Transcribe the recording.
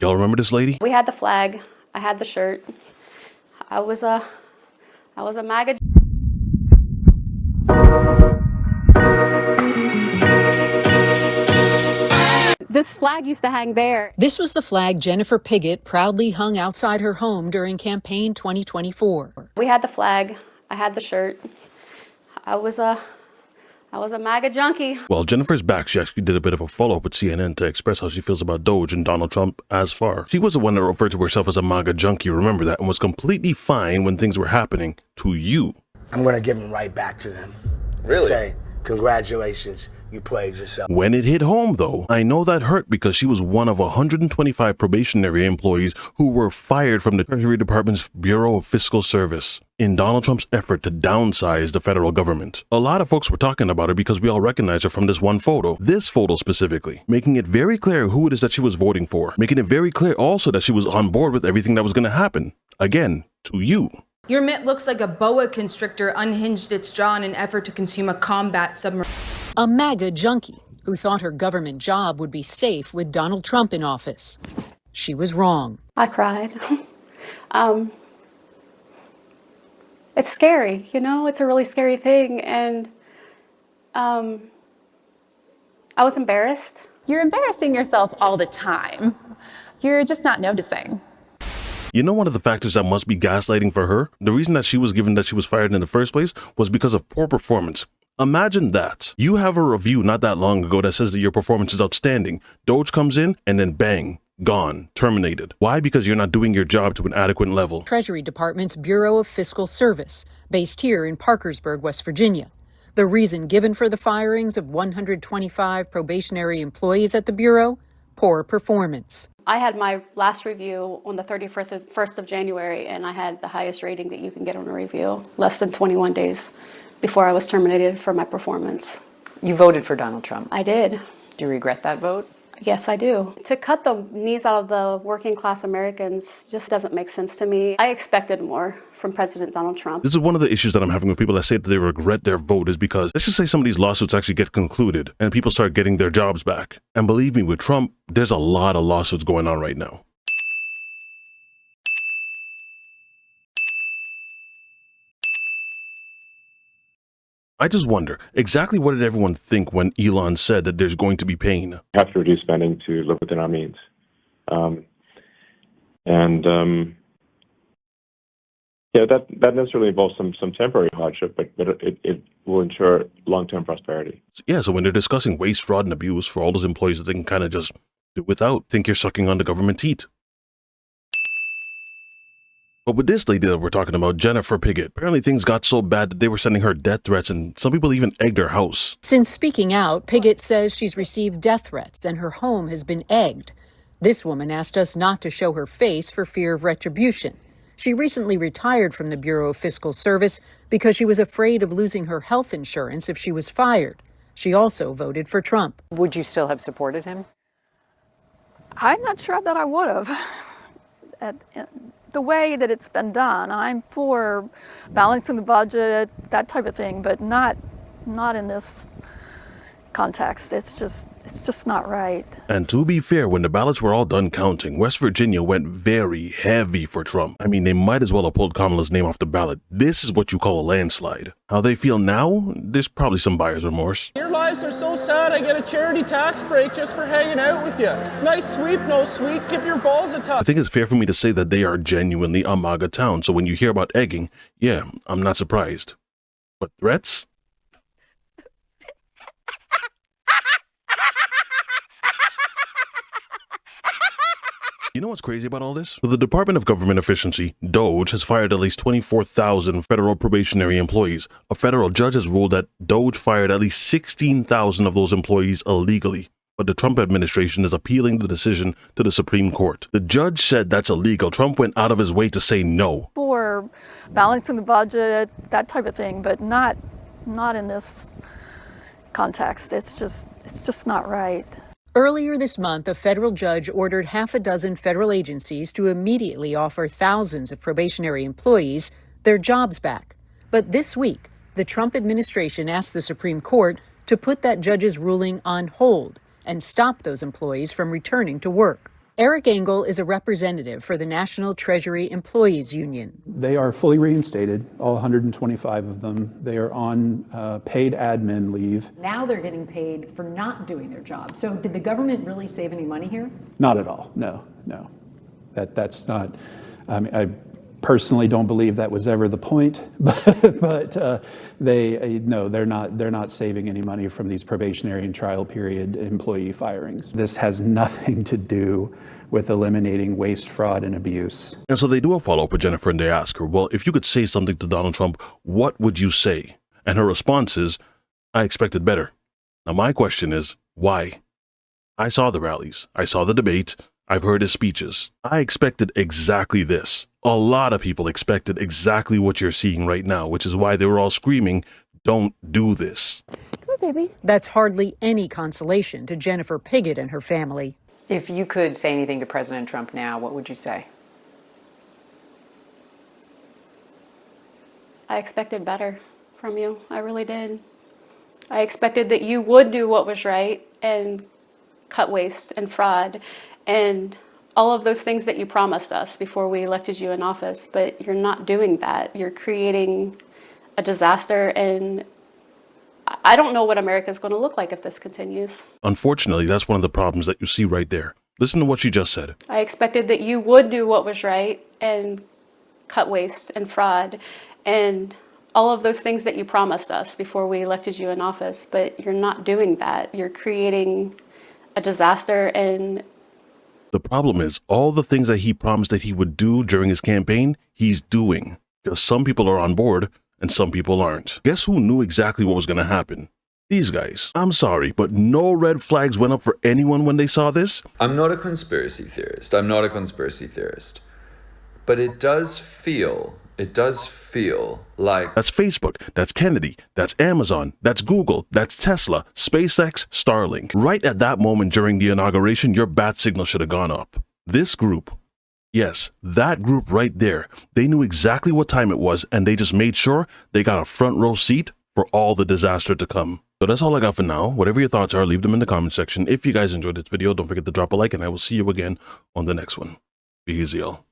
Y'all remember this lady? We had the flag. I had the shirt. I was a Maga. This flag used to hang there. This was the flag Jennifer Piggott proudly hung outside her home during campaign 2024. We had the flag. I had the shirt. I was a Maga junkie. Well, Jennifer's back. She actually did a bit of a follow-up with CNN to express how she feels about DOGE and Donald Trump as far. She was the one that referred to herself as a Maga junkie, remember that, and was completely fine when things were happening to you. I'm going to give them right back to them. Really? Say, congratulations, you played yourself. When it hit home, though, I know that hurt because she was one of 125 probationary employees who were fired from the Treasury Department's Bureau of Fiscal Service in Donald Trump's effort to downsize the federal government. A lot of folks were talking about her because we all recognize her from this one photo, this photo specifically, making it very clear who it is that she was voting for, making it very clear also that she was on board with everything that was going to happen, again, to you. Your mitt looks like a boa constrictor unhinged its jaw in an effort to consume a combat submarine. A MAGA junkie who thought her government job would be safe with Donald Trump in office. She was wrong. I cried. It's scary, you know, it's a really scary thing. And I was embarrassed. You're embarrassing yourself all the time. You're just not noticing. You know, one of the factors that must be gaslighting for her, the reason that she was given that she was fired in the first place was because of poor performance. Imagine that. You have a review not that long ago that says that your performance is outstanding. DOGE comes in and then bang, gone, terminated. Why? Because you're not doing your job to an adequate level. Treasury Department's Bureau of Fiscal Service, based here in Parkersburg, West Virginia. The reason given for the firings of 125 probationary employees at the Bureau? Poor performance. I had my last review on the 31st of January, and I had the highest rating that you can get on a review, less than 21 days before I was terminated for my performance. You voted for Donald Trump. I did. Do you regret that vote? Yes, I do. To cut the knees out of the working class Americans just doesn't make sense to me. I expected more from President Donald Trump. This is one of the issues that I'm having with people that say that they regret their vote is because let's just say some of these lawsuits actually get concluded and people start getting their jobs back. And believe me, with Trump, there's a lot of lawsuits going on right now. I just wonder, exactly what did everyone think when Elon said that there's going to be pain? We have to reduce spending to live within our means. Yeah, that necessarily involves some temporary hardship, but it will ensure long-term prosperity. Yeah, so when they're discussing waste, fraud, and abuse for all those employees that they can kind of just do without, think you're sucking on the government teat. But with this lady that we're talking about, Jennifer Piggott, apparently things got so bad that they were sending her death threats and some people even egged her house. Since speaking out, Piggott says she's received death threats and her home has been egged. This woman asked us not to show her face for fear of retribution. She recently retired from the Bureau of Fiscal Service because she was afraid of losing her health insurance if she was fired. She also voted for Trump. Would you still have supported him? I'm not sure that I would have. The way that it's been done, I'm for balancing the budget, that type of thing, but not in this context. It's just not right. And to be fair, when the ballots were all done counting, West Virginia went very heavy for Trump. I mean, they might as well have pulled Kamala's name off the ballot. This is what you call a landslide. How they feel now? There's probably some buyer's remorse. Your lives are so sad, I get a charity tax break just for hanging out with you. Nice sweep, no sweep, give your balls a touch. I think it's fair for me to say that they are genuinely a MAGA town. So when you hear about egging, yeah, I'm not surprised. But threats? You know what's crazy about all this? The Department of Government Efficiency, DOGE, has fired at least 24,000 federal probationary employees. A federal judge has ruled that DOGE fired at least 16,000 of those employees illegally. But the Trump administration is appealing the decision to the Supreme Court. The judge said that's illegal. Trump went out of his way to say no. For balancing the budget, that type of thing, but not in this context. It's just not right. Earlier this month, a federal judge ordered half a dozen federal agencies to immediately offer thousands of probationary employees their jobs back. But this week, the Trump administration asked the Supreme Court to put that judge's ruling on hold and stop those employees from returning to work. Eric Engel is a representative for the National Treasury Employees Union. They are fully reinstated, all 125 of them. They are on paid admin leave. Now they're getting paid for not doing their job. So did the government really save any money here? Not at all. No. That's not. I personally don't believe that was ever the point, but they're not saving any money from these probationary and trial period employee firings. This has nothing to do with eliminating waste, fraud, and abuse. And so they do a follow-up with Jennifer and they ask her, well, if you could say something to Donald Trump, what would you say? And her response is, I expected better. Now my question is, why? I saw the rallies. I saw the debate. I've heard his speeches. I expected exactly this. A lot of people expected exactly what you're seeing right now, which is why they were all screaming, don't do this. Come on, baby. That's hardly any consolation to Jennifer Piggott and her family. If you could say anything to President Trump now, what would you say? I expected better from you. I really did. I expected that you would do what was right and cut waste and fraud and all of those things that you promised us before we elected you in office, but you're not doing that. You're creating a disaster, and I don't know what America is going to look like if this continues. Unfortunately, that's one of the problems that you see right there. Listen to what she just said. I expected that you would do what was right and cut waste and fraud and all of those things that you promised us before we elected you in office, but you're not doing that. You're creating a disaster, and The problem is all the things that he promised that he would do during his campaign, he's doing. Because some people are on board and some people aren't. Guess who knew exactly what was going to happen? These guys. I'm sorry, but no red flags went up for anyone when they saw this. I'm not a conspiracy theorist. But it does feel like... That's Facebook, that's Kennedy, that's Amazon, that's Google, that's Tesla, SpaceX, Starlink. Right at that moment during the inauguration, your bat signal should have gone up. This group, yes, that group right there, they knew exactly what time it was and they just made sure they got a front row seat for all the disaster to come. So that's all I got for now. Whatever your thoughts are, leave them in the comment section. If you guys enjoyed this video, don't forget to drop a like and I will see you again on the next one. Be easy, y'all.